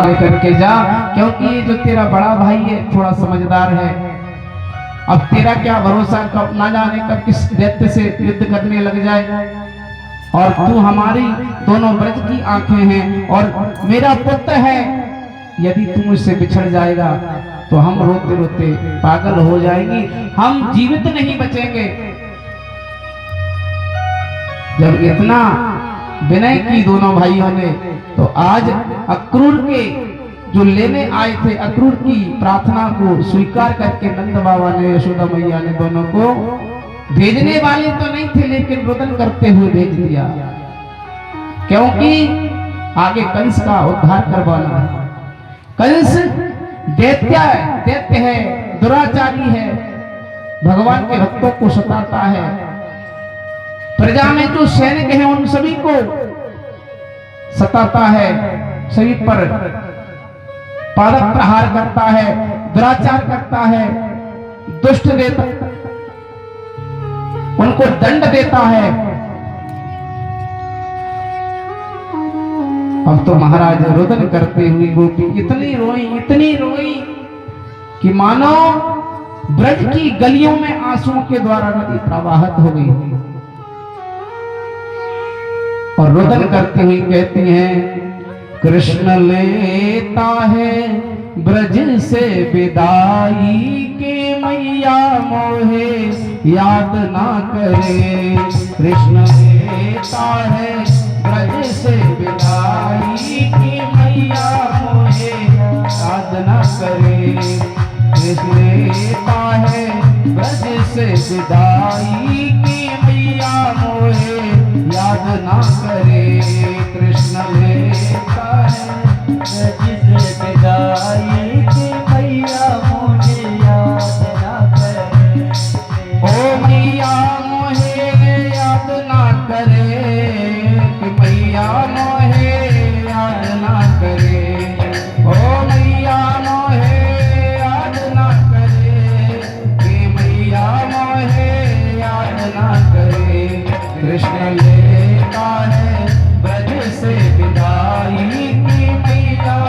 लेकर के जा, क्योंकि ये जो तेरा बड़ा भाई है थोड़ा समझदार है। अब तेरा क्या भरोसा, कब ना जाने कब किस दैत्य से युद्ध करने लग जाए। और तू हमारी दोनों ब्रज की आंखें हैं और मेरा पुत्र है, यदि तू मुझसे बिछड़ जाएगा तो हम रोते रोते पागल हो जाएंगे, हम जीवित नहीं बचेंगे। जब इतना विनय की दोनों भाइयों ने, तो आज अक्रूर के जो लेने आए थे, अक्रूर की प्रार्थना को स्वीकार करके नंद बाबा ने, यशोदा मैया ने दोनों को, भेजने वाले तो नहीं थे लेकिन रुदन करते हुए भेज दिया, क्योंकि आगे कंस का उद्धार करवाना है। कंस दैत्य है, दुराचारी है, भगवान के भक्तों को सताता है, प्रजा में जो सैनिक हैं उन सभी को सताता है, सभी पर पादप प्रहार करता है, दुराचार करता है, दुष्ट देता, उनको दंड देता है। अब तो महाराज रुदन करते हुए गोपी इतनी रोई कि मानो ब्रज की गलियों में आंसुओं के द्वारा नदी प्रवाहित हो गई। और रुदन करती हुई कहती हैं, कृष्ण लेता है ब्रज से विदाई के मैया मोहे याद ना करे। कृष्ण लेता है ब्रज से विदाई की मैया मोहे याद ना करे। कृष्ण लेता है ब्रज से विदाई की मैया मोहे याद ना करे। कृष्ण लेता है ब्रज से विदाई की मैया मोहे याद ना करे। ओ मैया मोहे याद ना करे, कि मैया मोहे याद ना करे। ओ मैया मोहे याद ना करे, कि मैया मोहे याद ना करे। कृष्ण लेता है ब्रज से विदाई की मैया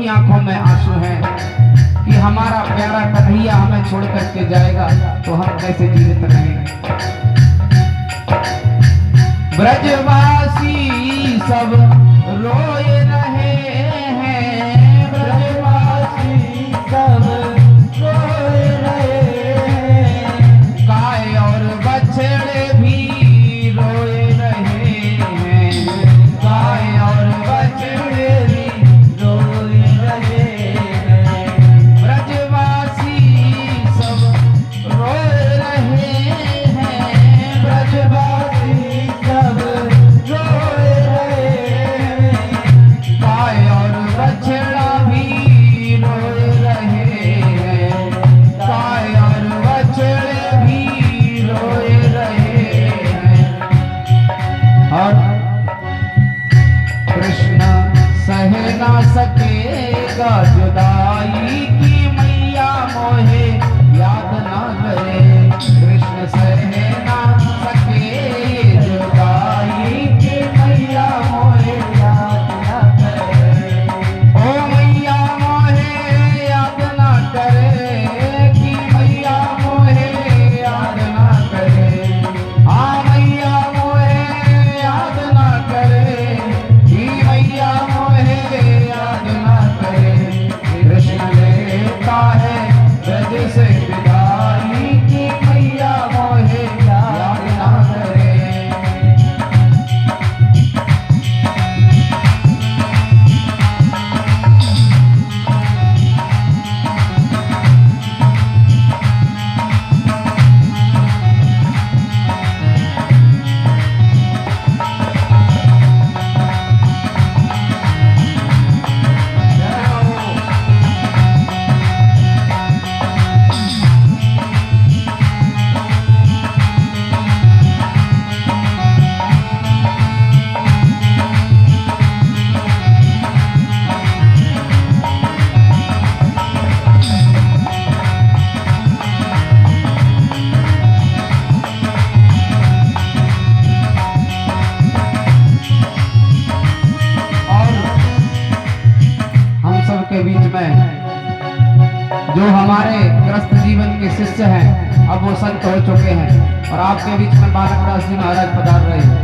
की आंखों में आंसू हैं कि हमारा प्यारा कन्हैया हमें छोड़ करके जाएगा तो हम कैसे जीवित रहेंगे। ब्रजवासी सब रोए रहे हैं, ब्रजवासी सब रोए रहे हैं, गाय और बछड़े भी रोए रहे हैं, गाय और बछड़े भी रोए रहे हैं, ब्रजवासी सब रोए रहे हैं, ब्रजवासी सब रोए रहे हैं, गाय और बछड़ा भी रोए रहे हैं, गाय और बछड़े भी रोए रहे हैं। और कृष्ण सह ना सकेगा जुदाई की मैया मोहे याद ना करे, कृष्ण सह ना सके जुदाई की मैया मोहे याद ना करे, ओ मैया मोहे याद ना करे कि मैया मोहे याद ना करे, हाँ मैया मोहे याद ना करे कि मैया मोहे याद ना करे, कृष्ण लेता है ब्रज से विदाई की मैया मोहे याद ना करे। के बीच में जो हमारे ग्रस्त जीवन के शिष्य हैं अब वो संत हो चुके हैं और आपके बीच में बालक दास जी महाराज पधार रहे हैं,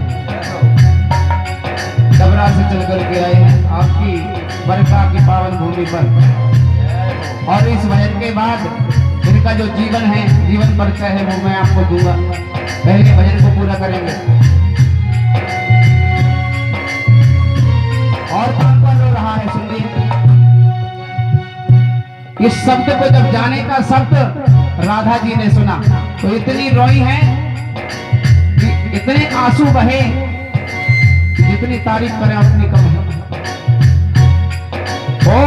डबरा से चल करके आए हैं आपकी बरखा की पावन भूमि पर। और इस भजन के बाद इनका जो जीवन है, जीवन परिचय है, वो मैं आपको दूंगा। पहले भजन को पूरा करेंगे। और कौन कौन रो रहा है सुनिए। इस शब्द को जब जाने का शब्द राधा जी ने सुना तो इतनी रोई है कि इतने आंसू बहे कि जितनी तारीफ करें उतनी कम है। ओ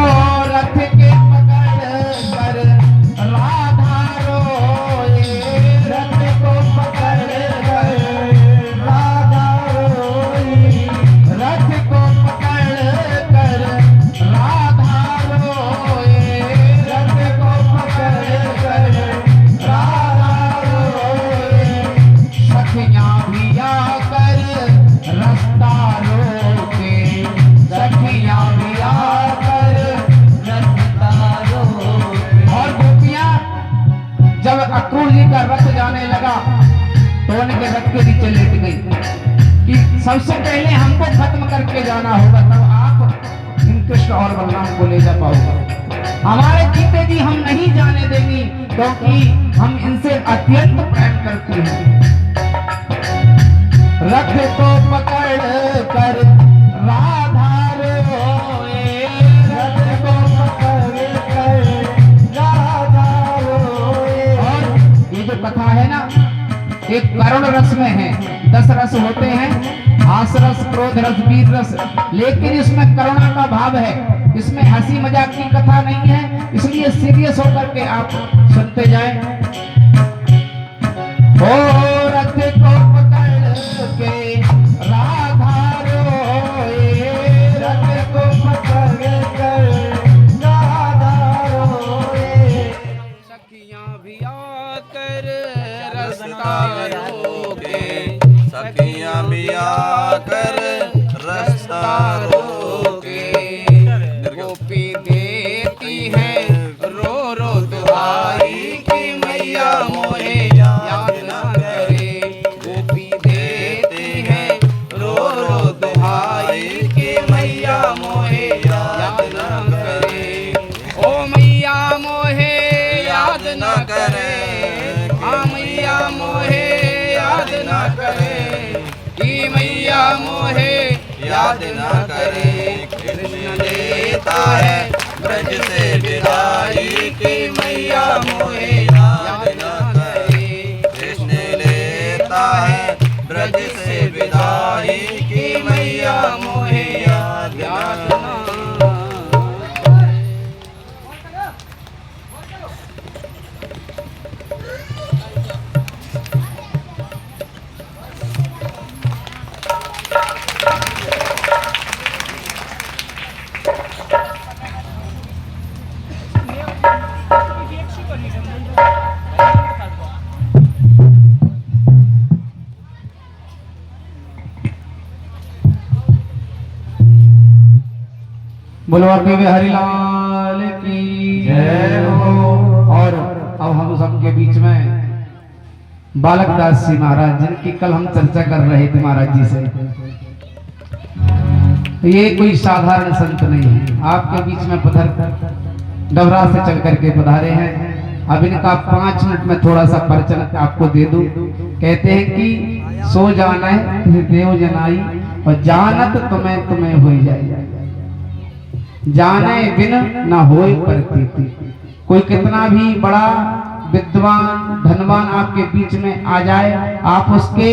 रथ के पकड़ कर राधा रोए, रथ को पकड़ कर राधा रोई, रथ को पकड़ कर राधा रोए, रथ को पकड़ कर राधा रोए, सखियां भी आकर रास्ता रोके, सखियां भी आकर रास्ता रोके। और गोपियां जब अक्रूर जी का रथ जाने लगा तो उनके रथ के नीचे लेट गई कि सबसे पहले हमको खत्म करके जाना होगा, तब आप इन कृष्ण और बलराम को ले जा पाओगे। हमारे जीते जी हम नहीं जाने देंगी क्योंकि हम इनसे अत्यंत प्रेम करते हैं। रथ को पकड़ कर राधा रोए, रथ को पकड़ कर राधा रोए। और ये जो कथा है ना, एक करुण रस में है। 10 रस होते हैं, हास रस, क्रोध रस, वीर रस, लेकिन इसमें करुणा का भाव है। इसमें हंसी मजाक की कथा नहीं है, इसलिए सीरियस होकर के आप सुनते जाएं। ओ रथ को पकड़ के राधा रोए, रथ को पकड़ कर राधा रोए, सखियां भी आकर रास्ता रोके, सखियां भी आकर रास्ता रोके। गोपी दे न करे, हाँ मैया मोहे याद न करे, कि मैया मोहे याद न करे। कृष्ण देता है ब्रज से विदाई की मैया मोहे याद न करे। कृष्ण लेता है ब्रज से विदाई की मैया मोहे याद न करे। बोलो के बिहारी लाल की जय हो। और अब हम सबके बीच में बालक दास जी महाराज, जिनकी कल हम चर्चा कर रहे थे महाराज जी से, ये कोई साधारण संत नहीं है। आपके बीच में पधर डबरा से चल करके पधारे हैं। अब इनका 5 मिनट में थोड़ा सा परिचय आपको दे दूं। कहते हैं कि सो जाना है देव जनाई, और जानत तुम्हें तुम्हें हो जाए, जाने बिन ना होए प्रतीति। कोई कितना भी बड़ा विद्वान धनवान आपके बीच में आ जाए, आप उसके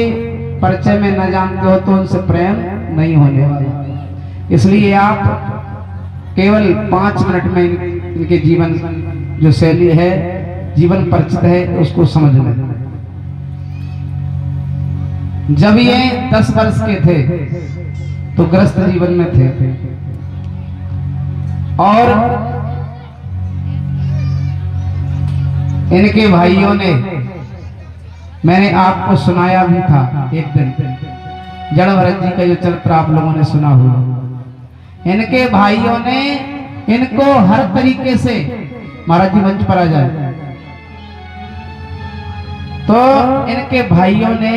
परिचय में न जानते हो तो उनसे प्रेम नहीं होने वाला। इसलिए आप केवल 5 मिनट में इनके जीवन जो शैली है, जीवन परिचित है, उसको समझ लें। जब ये 10 वर्ष के थे तो ग्रस्त जीवन में थे, और इनके भाइयों ने, मैंने आपको सुनाया भी था एक दिन, जड़ भरत जी का जो चरित्र आप लोगों ने सुना हुआ। इनके भाइयों ने इनको हर तरीके से, महाराज जी मंच पर आ जाए, तो इनके भाइयों ने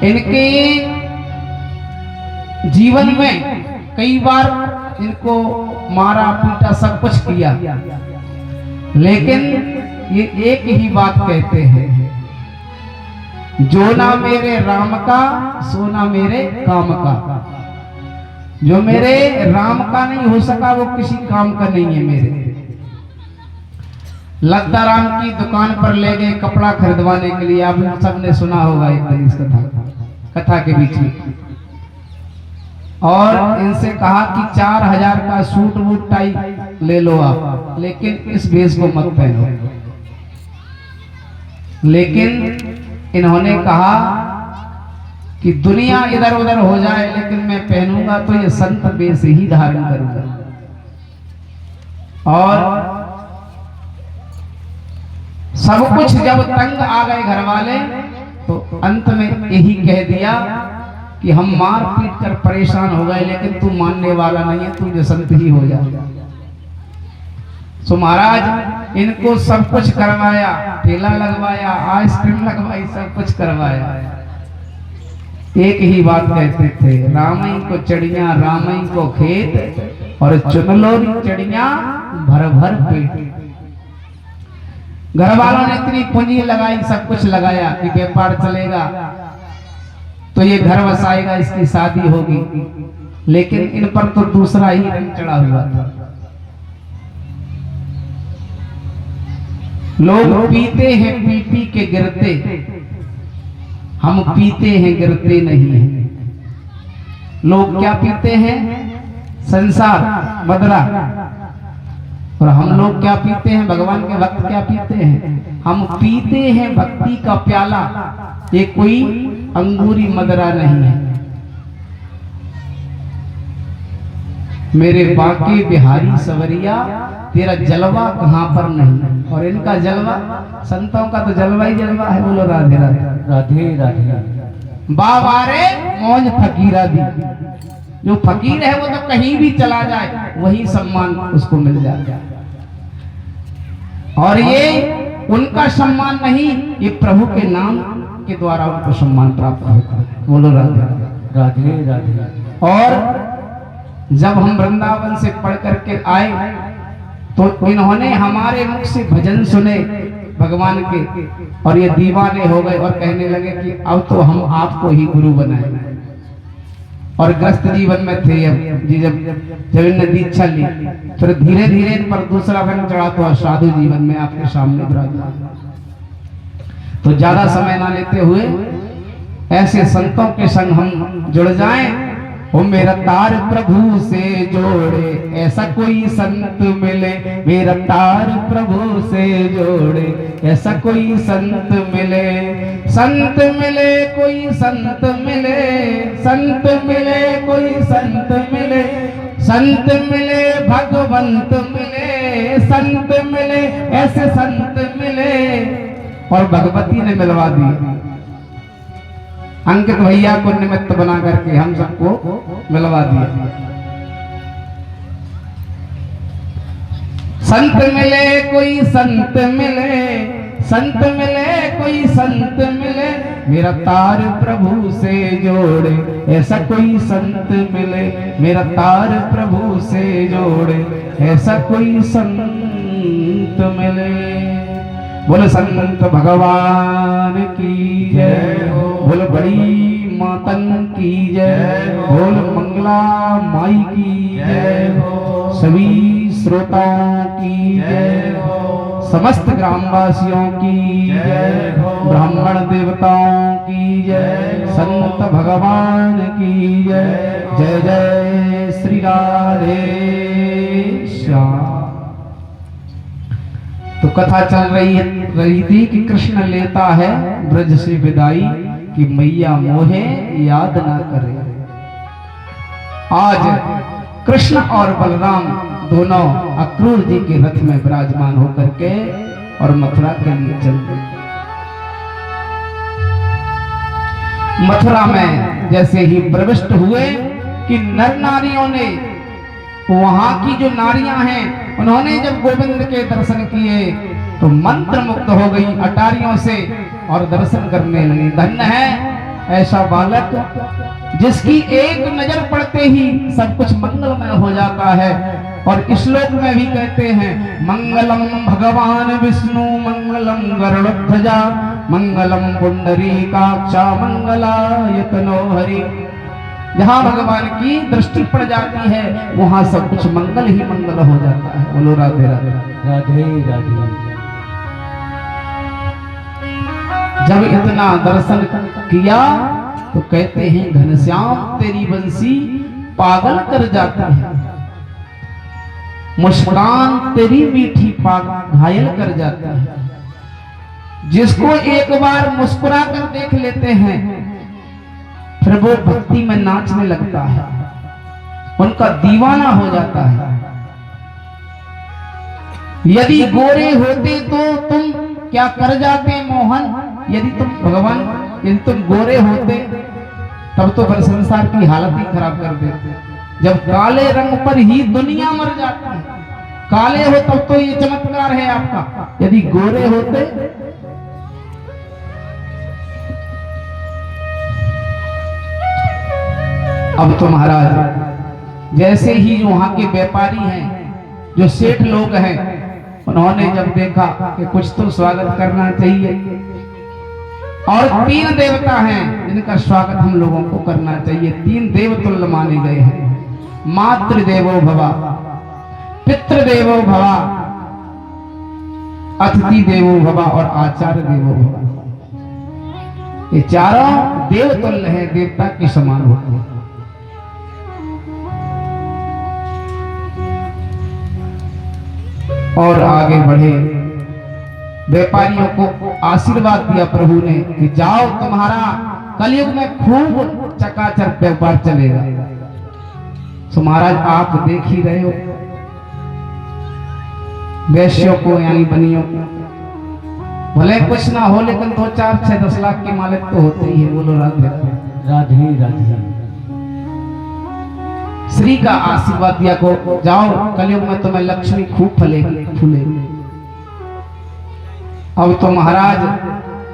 इनके जीवन में कई बार इनको मारा पीटा सब कुछ किया, लेकिन ये एक ही बात कहते हैं, जो ना मेरे राम का सो ना मेरे काम का। जो मेरे राम का नहीं हो सका वो किसी काम का नहीं है मेरे। लद्दा राम की दुकान पर ले गए कपड़ा खरीदवाने के लिए, आप सबने सुना होगा एक दिन इस कथा के बीच में, और इनसे कहा कि 4000 का सूट वूट टाई ले लो आप, लेकिन इस भेष को मत पहनो। लेकिन इन्होंने कहा कि दुनिया इधर उधर हो जाए, लेकिन मैं पहनूंगा तो ये संत वेश ही धारण करूंगा। और सब कुछ जब तंग आ गए घर वाले, तो अंत में यही कह दिया कि हम मार पीट कर परेशान हो गए, लेकिन तू मानने वाला नहीं है, तू जो संत ही हो जा। सो महाराज इनको सब कुछ करवाया, ठेला लगवाया, आइसक्रीम लगवाई, सब कुछ करवाया। एक ही बात कहते थे, रामई को चढ़िया रामई को खेत, और चुन लो चढ़िया भर भर पेट। घर वालों ने इतनी पूंजी लगाई, सब कुछ लगाया कि व्यापार चलेगा तो ये घर बसाएगा, इसकी शादी होगी, लेकिन इन पर तो दूसरा ही रंग चढ़ा हुआ था। लोग पीते हैं पी पी के गिरते, हम पीते हैं गिरते नहीं हैं। लोग क्या पीते हैं? संसार मदरा। और हम लोग क्या पीते हैं? भगवान के भक्त क्या पीते हैं? हम पीते हैं भक्ति का प्याला। ये कोई अंगूरी मदरा नहीं है। मेरे बांके बिहारी सवरिया, तेरा जलवा कहां पर नहीं। और इनका जलवा, संतों का तो जलवा ही जलवा है। बोलो राधे राधे राधे राधे। बाबा रे मौज फकीरा दी। जो फकीर है वो तो कहीं भी चला जाए वही सम्मान उसको मिल जाता। और ये उनका सम्मान नहीं, ये प्रभु के नाम के द्वारा उनको सम्मान प्राप्त होता है। बोलो राधे राधे राधे। और जब हम वृंदावन से पढ़ करके आए तो इन्होंने हमारे मुख से भजन सुने भगवान के और ये दीवाने हो गए और कहने लगे कि अब तो हम आपको ही गुरु बनाएंगे। और ग्रस्त जीवन में थे अब जी, जब इन्हें दीक्षा ली फिर धीरे धीरे इन पर दूसरा रंग चढ़ा तो साधु जीवन में आपके सामने विराजमान। तो ज्यादा समय ना लेते हुए ऐसे संतों के संग हम जुड़ जाएं। ओ मेरा तार प्रभु से जोड़े, ऐसा कोई संत मिले, मेरा तार प्रभु से जोड़े, ऐसा कोई संत मिले। संत मिले कोई संत मिले, संत मिले कोई संत मिले, संत मिले भगवंत मिले, संत मिले ऐसे संत मिले। और भगवती ने मिलवा दी, अंकित भैया को निमित्त बना करके हम सबको मिलवा दिया। संत मिले कोई संत मिले, संत मिले कोई संत मिले, मेरा तार प्रभु से जोड़े, ऐसा कोई संत मिले, मेरा तार प्रभु से जोड़े, ऐसा कोई संत मिले। बोल संत भगवान की जय हो, बोल बड़ी मातन की जय हो, बोल मंगला माई की जय हो, सभी श्रोताओं की जय हो, समस्त ग्रामवासियों की जय हो, ब्राह्मण देवताओं की जय, संत भगवान की जय। जय जय श्री राधे श्याम। तो कथा चल रही थी कि कृष्ण लेता है ब्रज से विदाई कि मैया मोहे याद ना करे। आज कृष्ण और बलराम दोनों अक्रूर जी के रथ में विराजमान होकर के और मथुरा के लिए चल गए। मथुरा में जैसे ही प्रविष्ट हुए कि नर नारियों ने, वहां की जो नारियां हैं उन्होंने जब गोविंद के दर्शन किए तो मंत्र मुग्ध हो गई अटारियों से और दर्शन करने लगी। धन्य है ऐसा बालक जिसकी एक नजर पड़ते ही सब कुछ मंगलमय हो जाता है। और इस श्लोक में भी कहते हैं मंगलम भगवान विष्णु मंगलम गरुड़ध्वजा मंगलम पुंडरीकाक्षा मंगलायतनो हरि। जहाँ भगवान की दृष्टि पड़ जाती है वहां सब कुछ मंगल ही मंगल हो जाता है। बोलो राधे राधे राधे राधे। जब इतना दर्शन किया तो कहते हैं घनश्याम तेरी बंसी पागल कर जाती है, मुस्कान तेरी मीठी पागल घायल कर जाता है। जिसको एक बार मुस्कुरा कर देख लेते हैं फिर वो भक्ति में नाचने लगता है, उनका दीवाना हो जाता है। यदि गोरे होते तो तुम क्या कर जाते मोहन, यदि तुम भगवान यदि तुम गोरे होते तब तो फिर संसार की हालत ही खराब कर देते। जब काले रंग पर ही दुनिया मर जाती है, काले हो तब तो ये चमत्कार है आपका, यदि गोरे होते। अब तो महाराज जैसे ही वहां के व्यापारी हैं जो सेठ लोग हैं उन्होंने जब देखा कि कुछ तो स्वागत करना चाहिए और 3 देवता हैं जिनका स्वागत हम लोगों को करना चाहिए। 3 देवतुल्य माने गए हैं, मातृदेवो भवा, पितृदेवो भवा, अतिथि देवो भवा और आचार्य देवो भवा। ये चारों देवतुल्य हैं, देवता के समान होते हैं। और आगे बढ़े व्यापारियों को आशीर्वाद दिया प्रभु ने कि जाओ तुम्हारा कलयुग में खूब चकाचक व्यापार चलेगा। तो महाराज आप देख ही रहे हो वैश्यों को यानी बनियों को, भले कुछ ना हो लेकिन 2, 4, 6, 10 लाख के मालिक तो होते ही है। बोलो राधे राधे राधे। श्री का आशीर्वाद दिया को जाओ कलयुग में तुम्हें लक्ष्मी खूब फलेगी फूलेगी। अब तो महाराज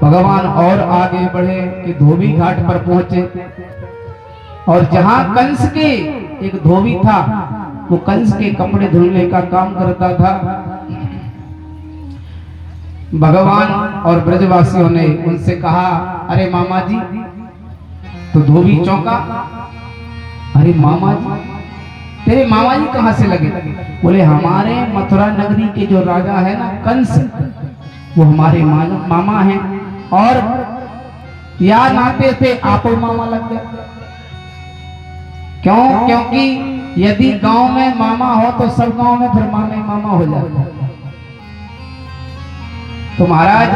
भगवान और आगे बढ़े कि धोबी घाट पर पहुंचे और जहां कंस के एक धोबी था वो कंस के कपड़े धुलने का काम करता था। भगवान और ब्रजवासियों ने उनसे कहा, अरे मामा जी तो धोबी चौंका, अरे मामा जी, तेरे मामा जी कहाँ से लगे? बोले हमारे मथुरा नगरी के जो राजा है ना कंस, वो हमारे मामा हैं, और या नाते से आप मामा लग गए। क्यों? क्योंकि यदि गांव में मामा हो तो सब गांव में फिर मामा ही मामा हो जाता है। तो महाराज